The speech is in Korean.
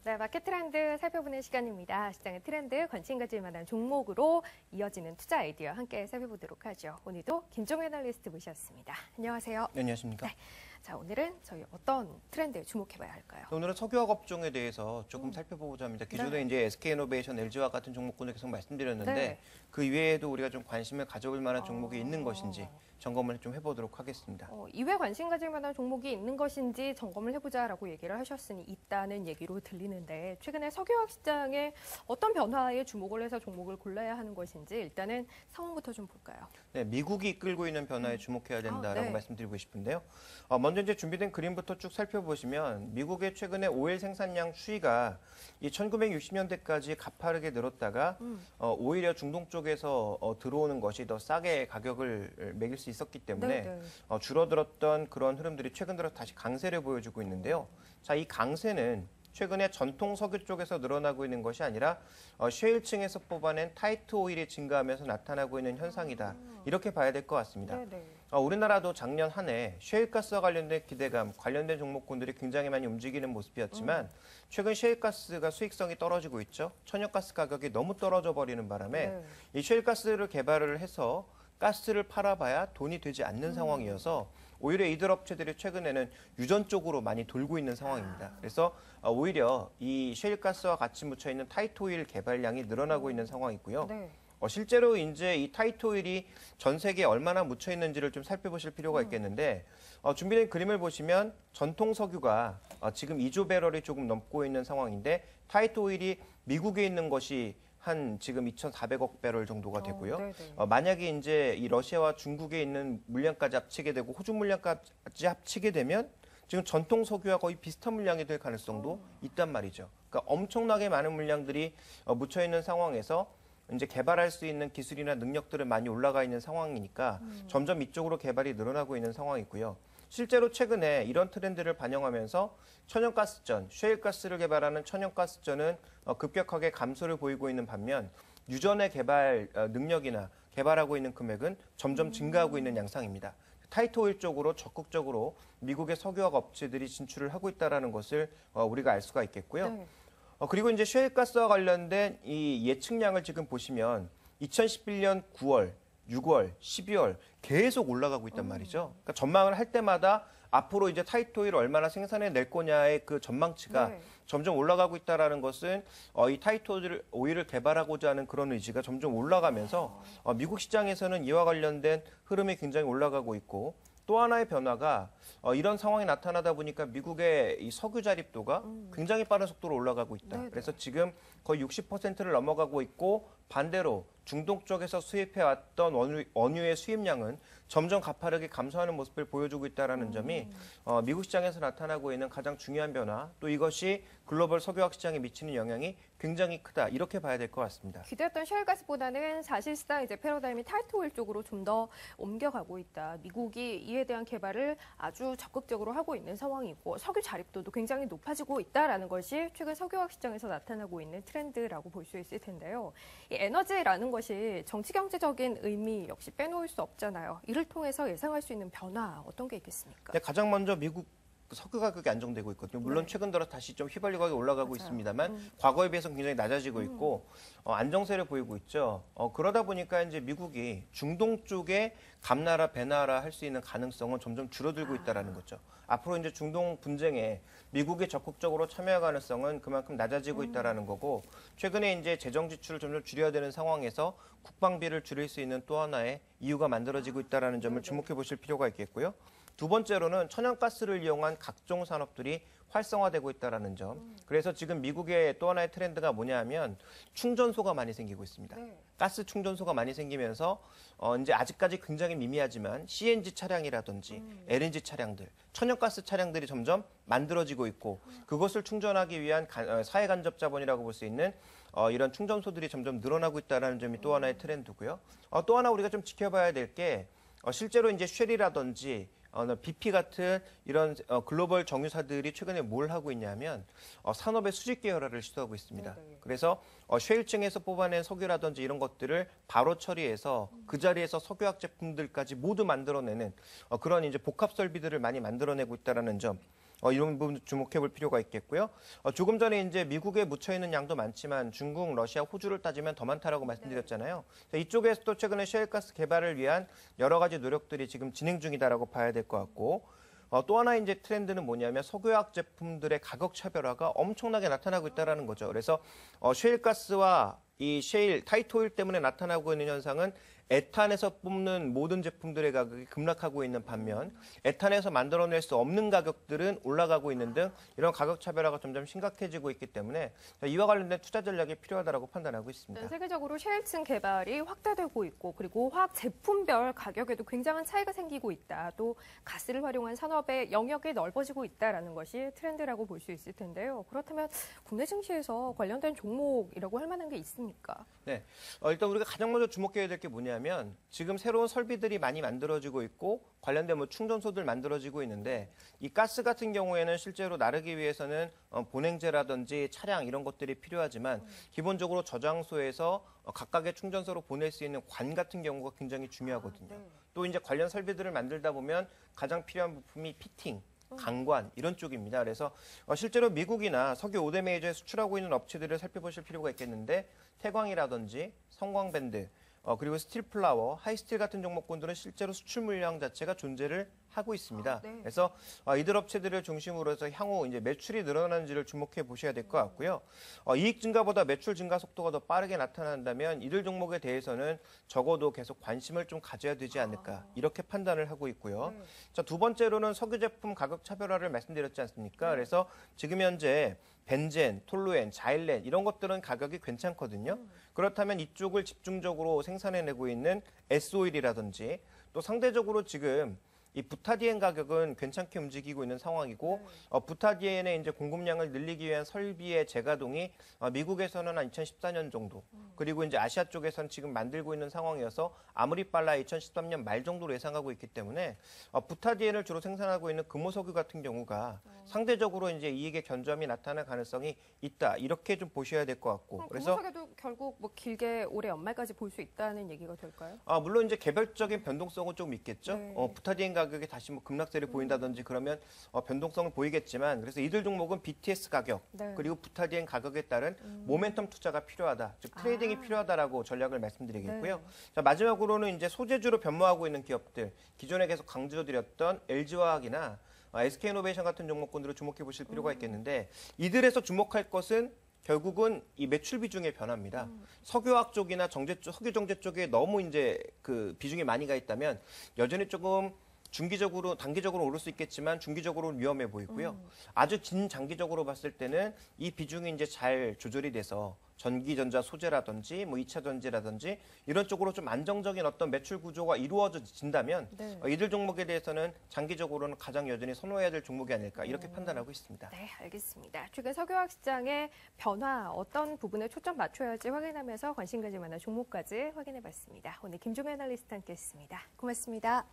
네, 마켓 트렌드 살펴보는 시간입니다. 시장의 트렌드, 관심 가질 만한 종목으로 이어지는 투자 아이디어 함께 살펴보도록 하죠. 오늘도 김종현 애널리스트 모셨습니다. 안녕하세요. 네, 안녕하십니까. 네. 자, 오늘은 저희 어떤 트렌드에 주목해봐야 할까요? 오늘은 석유화학 업종에 대해서 조금 살펴보고자 합니다. 기존에 네. 이제 SK이노베이션, LG화학 같은 종목군을 계속 말씀드렸는데 네. 그 이외에도 우리가 좀 관심을 가져볼 만한 종목이 있는 것인지 점검을 좀 해보도록 하겠습니다. 이외 관심 가질 만한 종목이 있는 것인지 점검을 해보자라고 얘기를 하셨으니 있다는 얘기로 들리는데 최근에 석유화학 시장에 어떤 변화에 주목을 해서 종목을 골라야 하는 것인지 일단은 상황부터 좀 볼까요? 네, 미국이 이끌고 있는 변화에 주목해야 된다라고 네. 말씀드리고 싶은데요. 먼저 이제 준비된 그림부터 쭉 살펴보시면 미국의 최근에 오일 생산량 추이가 이 1960년대까지 가파르게 늘었다가 오히려 중동 쪽에서 들어오는 것이 더 싸게 가격을 매길 수 있었기 때문에 네. 줄어들었던 그런 흐름들이 최근 들어 다시 강세를 보여주고 있는데요. 자, 이 강세는 최근에 전통 석유 쪽에서 늘어나고 있는 것이 아니라 셰일층에서 뽑아낸 타이트 오일이 증가하면서 나타나고 있는 현상이다. 이렇게 봐야 될 것 같습니다. 네. 우리나라도 작년 한 해 셰일가스와 관련된 기대감, 관련된 종목군들이 굉장히 많이 움직이는 모습이었지만 최근 셰일가스가 수익성이 떨어지고 있죠. 천연가스 가격이 너무 떨어져 버리는 바람에 이 셰일가스를 개발을 해서 가스를 팔아봐야 돈이 되지 않는 상황이어서 오히려 이들 업체들이 최근에는 유전 쪽으로 많이 돌고 있는 상황입니다. 그래서 오히려 이 셰일가스와 같이 묻혀 있는 타이트 오일 개발량이 늘어나고 있는 상황이고요. 네. 실제로 이제 이 타이트 오일이 전 세계에 얼마나 묻혀 있는지를 좀 살펴보실 필요가 있겠는데 준비된 그림을 보시면 전통 석유가 지금 2조 배럴이 조금 넘고 있는 상황인데 타이트 오일이 미국에 있는 것이 한 지금 2,400억 배럴 정도가 되고요. 만약에 이제 이 러시아와 중국에 있는 물량까지 합치게 되고 호주 물량까지 합치게 되면 지금 전통 석유와 거의 비슷한 물량이 될 가능성도 있단 말이죠. 그러니까 엄청나게 많은 물량들이 묻혀 있는 상황에서 이제 개발할 수 있는 기술이나 능력들은 많이 올라가 있는 상황이니까 점점 이쪽으로 개발이 늘어나고 있는 상황이고요. 실제로 최근에 이런 트렌드를 반영하면서 천연가스전, 셰일가스를 개발하는 천연가스전은 급격하게 감소를 보이고 있는 반면 유전의 개발 능력이나 개발하고 있는 금액은 점점 증가하고 있는 양상입니다. 타이트 오일 쪽으로 적극적으로 미국의 석유화학 업체들이 진출을 하고 있다는 것을 우리가 알 수가 있겠고요. 네. 그리고 이제 셰일가스와 관련된 이 예측량을 지금 보시면 2011년 9월, 6월, 12월 계속 올라가고 있단 말이죠. 그러니까 전망을 할 때마다 앞으로 이제 타이트 오일을 얼마나 생산해 낼 거냐의 그 전망치가 점점 올라가고 있다는 것은 이 타이트 오일을 개발하고자 하는 그런 의지가 점점 올라가면서 미국 시장에서는 이와 관련된 흐름이 굉장히 올라가고 있고 또 하나의 변화가 이런 상황이 나타나다 보니까 미국의 이 석유 자립도가 굉장히 빠른 속도로 올라가고 있다. 그래서 지금 거의 60%를 넘어가고 있고 반대로 중동 쪽에서 수입해왔던 원유의 수입량은 점점 가파르게 감소하는 모습을 보여주고 있다는 점이 미국 시장에서 나타나고 있는 가장 중요한 변화, 또 이것이 글로벌 석유화학 시장에 미치는 영향이 굉장히 크다. 이렇게 봐야 될 것 같습니다. 기대했던 셰일가스보다는 사실상 이제 패러다임이 타이트 오일 쪽으로 좀 더 옮겨가고 있다. 미국이 이에 대한 개발을 아주 적극적으로 하고 있는 상황이고 석유 자립도도 굉장히 높아지고 있다라는 것이 최근 석유화학 시장에서 나타나고 있는 트렌드라고 볼 수 있을 텐데요. 이 에너지라는 것이 정치 경제적인 의미 역시 빼놓을 수 없잖아요. 이를 통해서 예상할 수 있는 변화 어떤 게 있겠습니까? 네, 가장 먼저 미국 석유 가격이 안정되고 있거든요. 물론 최근 들어 다시 좀 휘발유 가격이 올라가고 있습니다만 과거에 비해서 굉장히 낮아지고 있고 안정세를 보이고 있죠. 그러다 보니까 이제 미국이 중동 쪽에 감나라 배나라 할 수 있는 가능성은 점점 줄어들고 있다라는 거죠. 앞으로 이제 중동 분쟁에 미국이 적극적으로 참여할 가능성은 그만큼 낮아지고 있다라는 거고 최근에 이제 재정 지출을 점점 줄여야 되는 상황에서 국방비를 줄일 수 있는 또 하나의 이유가 만들어지고 있다라는 점을 주목해 보실 필요가 있겠고요. 두 번째로는 천연가스를 이용한 각종 산업들이 활성화되고 있다는 점. 그래서 지금 미국의 또 하나의 트렌드가 뭐냐 하면 충전소가 많이 생기고 있습니다. 가스 충전소가 많이 생기면서 이제 아직까지 굉장히 미미하지만 CNG 차량이라든지 LNG 차량들, 천연가스 차량들이 점점 만들어지고 있고 그것을 충전하기 위한 사회 간접 자본이라고 볼 수 있는 이런 충전소들이 점점 늘어나고 있다는 점이 또 하나의 트렌드고요. 또 하나 우리가 좀 지켜봐야 될 게 실제로 이제 쉘이라든지 BP 같은 이런 글로벌 정유사들이 최근에 뭘 하고 있냐면 산업의 수직 계열화를 시도하고 있습니다. 그래서 셰일층에서 뽑아낸 석유라든지 이런 것들을 바로 처리해서 그 자리에서 석유화학 제품들까지 모두 만들어내는 그런 이제 복합 설비들을 많이 만들어내고 있다는 점. 이런 부분 주목해 볼 필요가 있겠고요. 조금 전에 이제 미국에 묻혀 있는 양도 많지만 중국, 러시아, 호주를 따지면 더 많다라고 말씀드렸잖아요. 이쪽에서도 최근에 셰일가스 개발을 위한 여러 가지 노력들이 지금 진행 중이다라고 봐야 될 것 같고 또 하나 이제 트렌드는 뭐냐면 석유화학 제품들의 가격 차별화가 엄청나게 나타나고 있다라는 거죠. 그래서 셰일가스와 이 셰일, 타이트오일 때문에 나타나고 있는 현상은 에탄에서 뽑는 모든 제품들의 가격이 급락하고 있는 반면 에탄에서 만들어낼 수 없는 가격들은 올라가고 있는 등 이런 가격 차별화가 점점 심각해지고 있기 때문에 이와 관련된 투자 전략이 필요하다고 판단하고 있습니다. 세계적으로 셰일층 개발이 확대되고 있고 그리고 화학 제품별 가격에도 굉장한 차이가 생기고 있다. 또 가스를 활용한 산업의 영역이 넓어지고 있다는 것이 트렌드라고 볼 수 있을 텐데요. 그렇다면 국내 증시에서 관련된 종목이라고 할 만한 게 있습니까? 네, 일단 우리가 가장 먼저 주목해야 될 게 뭐냐면 지금 새로운 설비들이 많이 만들어지고 있고 관련된 충전소들 만들어지고 있는데 이 가스 같은 경우에는 실제로 나르기 위해서는 본행제라든지 차량 이런 것들이 필요하지만 기본적으로 저장소에서 각각의 충전소로 보낼 수 있는 관 같은 경우가 굉장히 중요하거든요. 또 이제 관련 설비들을 만들다 보면 가장 필요한 부품이 피팅, 강관 이런 쪽입니다. 그래서 실제로 미국이나 석유 5대 메이저에 수출하고 있는 업체들을 살펴보실 필요가 있겠는데 태광이라든지 성광밴드 그리고 스틸플라워, 하이스틸 같은 종목군들은 실제로 수출 물량 자체가 존재를 하고 있습니다. 네. 그래서 이들 업체들을 중심으로 해서 향후 이제 매출이 늘어나는지를 주목해 보셔야 될 것 같고요. 이익 증가보다 매출 증가 속도가 더 빠르게 나타난다면 이들 종목에 대해서는 적어도 계속 관심을 좀 가져야 되지 않을까 이렇게 판단을 하고 있고요. 자, 두 번째로는 석유 제품 가격 차별화를 말씀드렸지 않습니까? 그래서 지금 현재 벤젠, 톨루엔, 자일렌 이런 것들은 가격이 괜찮거든요. 그렇다면 이쪽을 집중적으로 생산해내고 있는 S오일이라든지 또 상대적으로 지금 이 부타디엔 가격은 괜찮게 움직이고 있는 상황이고 부타디엔의 이제 공급량을 늘리기 위한 설비의 재가동이 미국에서는 한 2014년 정도 그리고 이제 아시아 쪽에서는 지금 만들고 있는 상황이어서 아무리 빨라 2013년 말 정도로 예상하고 있기 때문에 부타디엔을 주로 생산하고 있는 금호석유 같은 경우가 상대적으로 이제 이익의 견점이 나타날 가능성이 있다 이렇게 좀 보셔야 될 것 같고 그래서 금호석유도 결국 뭐 길게 올해 연말까지 볼 수 있다는 얘기가 될까요? 물론 이제 개별적인 변동성은 좀 있겠죠. 네. 부타디엔 가격이 다시 급락세를 보인다든지 그러면 변동성을 보이겠지만 그래서 이들 종목은 BTS 가격 네. 그리고 부타디엔 가격에 따른 모멘텀 투자가 필요하다. 즉 트레이딩이 필요하다라고 전략을 말씀드리겠고요. 네. 자, 마지막으로는 이제 소재주로 변모하고 있는 기업들 기존에 계속 강조드렸던 LG화학이나 SK이노베이션 같은 종목군들을 주목해 보실 필요가 있겠는데 이들에서 주목할 것은 결국은 이 매출 비중의 변화입니다. 석유화학 쪽이나 석유 정제 쪽에 너무 이제 그 비중이 많이 가 있다면 여전히 조금 중기적으로 단기적으로 오를 수 있겠지만 중기적으로는 위험해 보이고요. 아주 장기적으로 봤을 때는 이 비중이 이제 잘 조절이 돼서 전기전자 소재라든지 뭐 2차 전지라든지 이런 쪽으로 좀 안정적인 어떤 매출 구조가 이루어진다면 네. 이들 종목에 대해서는 장기적으로는 가장 여전히 선호해야 될 종목이 아닐까 이렇게 판단하고 있습니다. 네, 알겠습니다. 최근 석유화학 시장의 변화 어떤 부분에 초점 맞춰야 할지 확인하면서 관심 가질 만한 종목까지 확인해봤습니다. 오늘 김종현 애널리스트 함께했습니다. 고맙습니다.